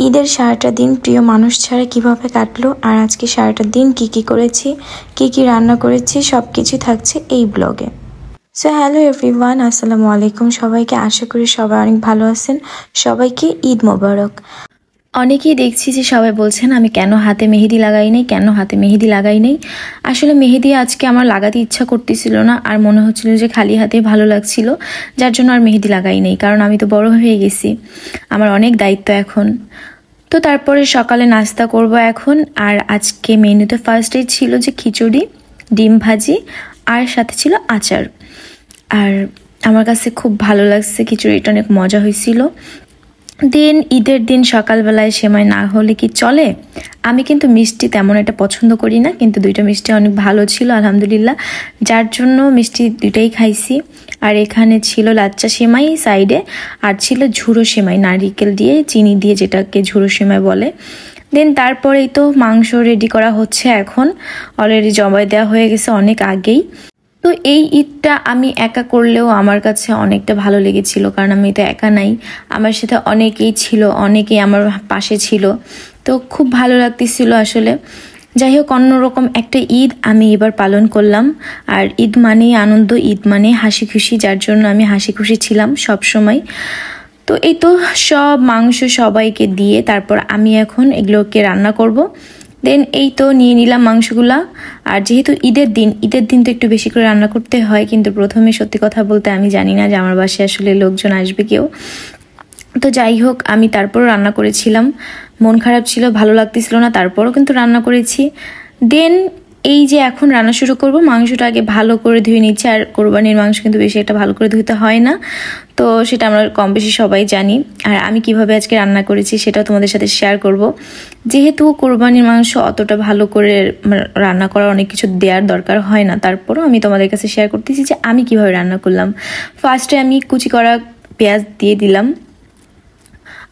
ঈদের সারাটা দিন প্রিয় মানুষ ছাড়া কিভাবে কাটলো আর আজকে সারাটা দিন কি করেছি, কি রান্না করেছি সবকিছু থাকছে এই ব্লগে। সো হ্যালো এভরিওয়ান, আসসালামু আলাইকুম সবাইকে। আশা করি সবাই অনেক ভালো আছেন। সবাইকে ঈদ মোবারক। অনেকেই দেখছি যে সবাই বলছেন আমি কেন হাতে মেহেদি লাগাই নাই। আসলে মেহেদি আজকে আমার লাগাতে ইচ্ছা করতেছিল না, আর মনে হচ্ছিল যে খালি হাতে ভালো লাগছিল, যার জন্য আর মেহেদি লাগাই নাই। কারণ আমি তো বড় হয়ে গেছি, আমার অনেক দায়িত্ব এখন। তো তারপরে সকালে নাস্তা করব এখন। আর আজকে মেনুতে ফার্স্টে ছিল যে খিচুড়ি, ডিম ভাজি আর সাথে ছিল আচার। আর আমার কাছে খুব ভালো লাগছে, খিচুড়িটা অনেক মজা হয়েছিল। দেন ঈদের দিন সকালবেলায় সেমাই না হলে কি চলে? আমি কিন্তু মিষ্টি তেমন একটা পছন্দ করি না, কিন্তু দুইটা মিষ্টি অনেক ভালো ছিল আলহামদুলিল্লাহ, যার জন্য মিষ্টি দুইটাই খাইছি। আর এখানে ছিল লাচ্চা সেমাই সাইডে, আর ছিল ঝুড়ো সেমাই নারিকেল দিয়ে চিনি দিয়ে, যেটাকে ঝুড়ো সেমাই বলে। দেন তারপরেই তো মাংস রেডি করা হচ্ছে এখন, অলরেডি জবাই দেওয়া হয়ে গেছে অনেক আগেই। তো এই ঈদটা আমি একা করলেও আমার কাছে অনেকটা ভালো লেগেছিল, কারণ আমি তো একা নাই, আমার সাথে অনেকেই ছিল, অনেকেই আমার পাশে ছিল, তো খুব ভালো লাগতেছিল আসলে। যাই হোক, অন্যরকম একটা ঈদ আমি এবার পালন করলাম। আর ঈদ মানেই আনন্দ, ঈদ মানে হাসি খুশি, যার জন্য আমি হাসি খুশি ছিলাম সব সময়। তো এই তো সব মাংস সবাইকে দিয়ে তারপর আমি এখন এগুলোকে রান্না করব। দেন এই তো নিয়ে নিলাম মাংসগুলা। আর যেহেতু ঈদের দিন তো একটু বেশি করে রান্না করতে হয়, কিন্তু প্রথমে সত্যি কথা বলতে আমি জানি না যে আমার বাসায় আসলে লোকজন আসবে কেউ। তো যাই হোক, আমি তারপরও রান্না করেছিলাম, মন খারাপ ছিল, ভালো লাগতেছিল না, তারপরও কিন্তু রান্না করেছি। দেন এই যে এখন রান্না শুরু করব, মাংসটা আগে ভালো করে ধুয়ে নিচ্ছি। আর কোরবানির মাংস কিন্তু বেশি একটা ভালো করে ধুতে হয় না, তো সেটা আমরা কম বেশি সবাই জানি। আর আমি কিভাবে আজকে রান্না করেছি সেটাও তোমাদের সাথে শেয়ার করব। যেহেতু কোরবানির মাংস অতটা ভালো করে রান্না করার অনেক কিছু দেওয়ার দরকার হয় না, তারপরও আমি তোমাদের কাছে শেয়ার করতেছি যে আমি কিভাবে রান্না করলাম। ফার্স্টে আমি কুচি করা পেঁয়াজ দিয়ে দিলাম।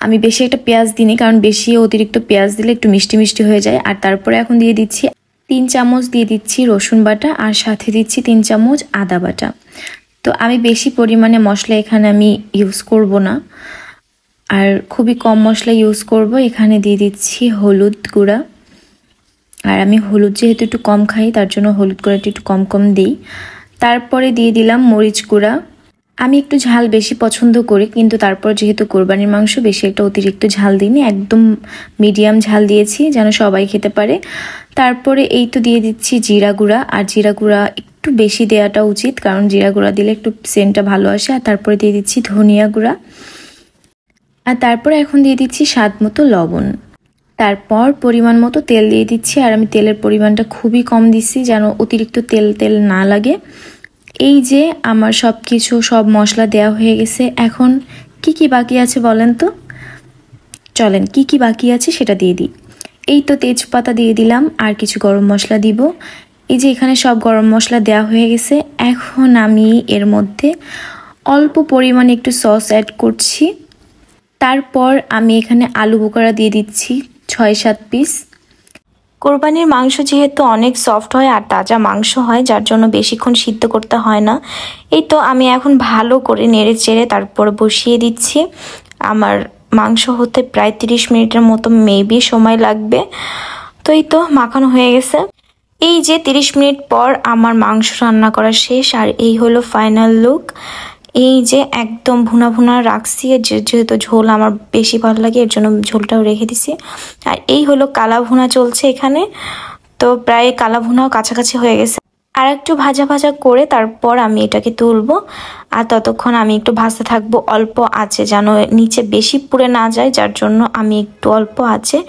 আমি বেশি একটা পেঁয়াজ দিইনি, কারণ বেশি অতিরিক্ত পেঁয়াজ দিলে একটু মিষ্টি মিষ্টি হয়ে যায়। আর তারপরে এখন দিয়ে দিচ্ছি 3 চামচ দিয়ে দিচ্ছি রসুন বাটা, আর সাথে দিচ্ছি 3 চামচ আদা বাটা। তো আমি বেশি পরিমাণে মশলা এখানে আমি ইউজ করব না, আর খুবই কম মশলা ইউজ করব। এখানে দিয়ে দিচ্ছি হলুদ গুঁড়া, আর আমি হলুদ যেহেতু একটু কম খাই, তার জন্য হলুদ গুঁড়াটা একটু কম দিই। তারপরে দিয়ে দিলাম মরিচ গুঁড়া। আমি একটু ঝাল বেশি পছন্দ করি, কিন্তু তারপর যেহেতু কোরবানির মাংস বেশি একটা অতিরিক্ত ঝাল দিইনি, একদম মিডিয়াম ঝাল দিয়েছি যেন সবাই খেতে পারে। তারপরে এই তো দিয়ে দিচ্ছি জিরা গুঁড়া, আর জিরা গুঁড়া একটু বেশি দেওয়াটা উচিত, কারণ জিরা গুঁড়া দিলে একটু সেন্টটা ভালো আসে। আর তারপরে দিয়ে দিচ্ছি ধনিয়া গুঁড়া, আর তারপরে এখন দিয়ে দিচ্ছি স্বাদ মতো লবণ। তারপর পরিমাণ মতো তেল দিয়ে দিচ্ছি, আর আমি তেলের পরিমাণটা খুবই কম দিচ্ছি যেন অতিরিক্ত তেল না লাগে। এই যে আমার সব মশলা দেওয়া হয়ে গেছে। এখন কি বাকি আছে বলেন তো? চলেন কি বাকি আছে সেটা দিয়ে দিই। এই তো তেজপাতা দিয়ে দিলাম, আর কিছু গরম মশলা দিব। এই যে এখানে সব গরম মশলা দেওয়া হয়ে গেছে। এখন আমি এর মধ্যে অল্প পরিমাণে একটু সস অ্যাড করছি। তারপর আমি এখানে আলু বোখারা দিয়ে দিচ্ছি 6-7 পিস। কোরবানির মাংস যেহেতু অনেক সফট হয় আর তাজা মাংস হয়, যার জন্য বেশিক্ষণ সিদ্ধ করতে হয় না। এই তো আমি এখন ভালো করে নেড়ে চেড়ে তারপর বসিয়ে দিচ্ছি। আমার মাংস হতে প্রায় 30 মিনিটের মতো মেবি সময় লাগবে। তো এই তো মাখানো হয়ে গেছে। এই যে 30 মিনিট পর আমার মাংস রান্না করা শেষ, আর এই হলো ফাইনাল লুক। এই যে একদম ভুনা রাখছি, যেহেতু ঝোল আমার বেশি ভালো লাগে এর জন্য ঝোলটাও রেখে দিছি। আর এই হলো কালা ভুনা চলছে এখানে, তো প্রায় কালা ভুনাও কাছাকাছি হয়ে গেছে। আর একটু ভাজা করে তারপর আমি এটাকে তুলবো। আর ততক্ষণ আমি একটু ভাজতে থাকবো অল্প আঁচে, যেন নিচে বেশি পুড়ে না যায়, যার জন্য আমি একটু অল্প আঁচে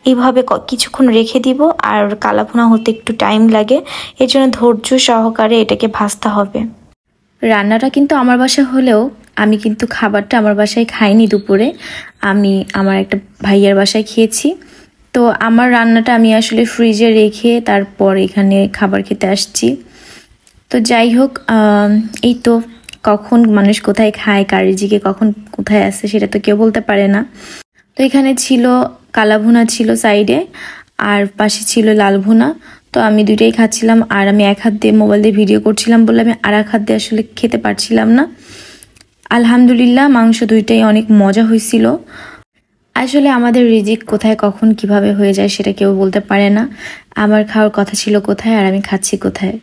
এইভাবে কিছুক্ষণ রেখে দিব। আর কালা ভুনা হতে একটু টাইম লাগে, এর জন্য ধৈর্য সহকারে এটাকে ভাজতে হবে। রান্নাটা কিন্তু আমার বাসা হলেও আমি কিন্তু খাবারটা আমার বাসায় খাইনি দুপুরে, আমি আমার একটা ভাইয়ার বাসায় খেয়েছি। তো আমার রান্নাটা আমি আসলে ফ্রিজে রেখে তারপর এখানে খাবার খেতে আসছি। তো যাই হোক, এই তো কখন মানুষ কোথায় খায়, কার রিজিকে কখন কোথায় আসে সেটা তো কেউ বলতে পারে না। তো এখানে ছিল কালা ভুনা ছিল সাইডে, আর পাশে ছিল লাল ভুনা। তো আমি দুইটাই খাচ্ছিলাম, আর আমি এক হাত দিয়ে মোবাইল দিয়ে ভিডিও করছিলাম বলে আমি আর এক হাত দিয়ে আসলে খেতে পারছিলাম না। আলহামদুলিল্লাহ মাংস দুইটাই অনেক মজা হয়েছিল। আসলে আমাদের রিজিক কোথায় কখন কিভাবে হয়ে যায় সেটা কেউ বলতে পারে না। আমার খাওয়ার কথা ছিল কোথায় আর আমি খাচ্ছি কোথায়।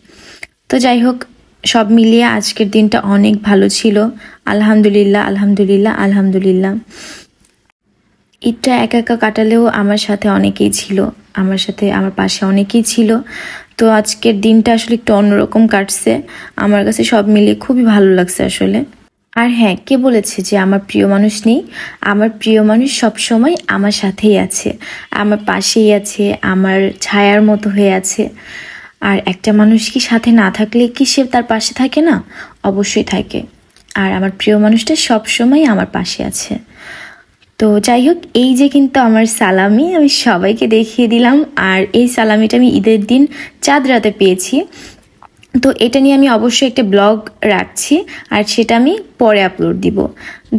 তো যাই হোক, সব মিলিয়ে আজকের দিনটা অনেক ভালো ছিল। আলহামদুলিল্লাহ, আলহামদুলিল্লাহ, আলহামদুলিল্লাহ। ঈদটা একা একা কাটালেও আমার সাথে অনেকেই ছিল, আমার পাশে অনেকেই ছিল। তো আজকের দিনটা আসলে একটু অন্যরকম কাটছে। আমার কাছে সব মিলিয়ে খুবই ভালো লাগছে আসলে। আর হ্যাঁ, কে বলেছে যে আমার প্রিয় মানুষ নেই? আমার প্রিয় মানুষ সব সময় আমার সাথেই আছে, আমার পাশেই আছে, আমার ছায়ার মতো হয়ে আছে। আর একটা মানুষ কি সাথে না থাকলে কি সে তার পাশে থাকে না? অবশ্যই থাকে। আর আমার প্রিয় মানুষটা সব সময় আমার পাশে আছে। তো যাই হোক, এই যে কিন্তু আমার সালামি আমি সবাইকে দেখিয়ে দিলাম। আর এই সালামিটা আমি ঈদের দিন চাঁদ রাতে পেয়েছি। তো এটা নিয়ে আমি অবশ্যই একটা ব্লগ রাখছি, আর সেটা আমি পরে আপলোড দিব।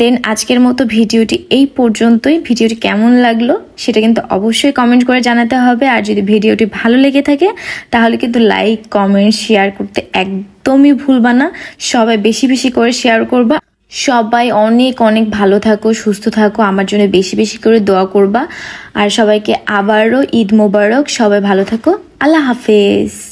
দেন আজকের মতো ভিডিওটি এই পর্যন্তই। ভিডিওটি কেমন লাগলো সেটা কিন্তু অবশ্যই কমেন্ট করে জানাতে হবে। আর যদি ভিডিওটি ভালো লেগে থাকে তাহলে কিন্তু লাইক, কমেন্ট, শেয়ার করতে একদমই ভুলবা না। সবাই বেশি বেশি করে শেয়ার করবা। সবাই অনেক অনেক ভালো থাকো, সুস্থ থাকো, আমার জন্য বেশি বেশি করে দোয়া করবা। আর সবাইকে আবারও ঈদ মোবারক। সবাই ভালো থাকো। আল্লাহ হাফেজ।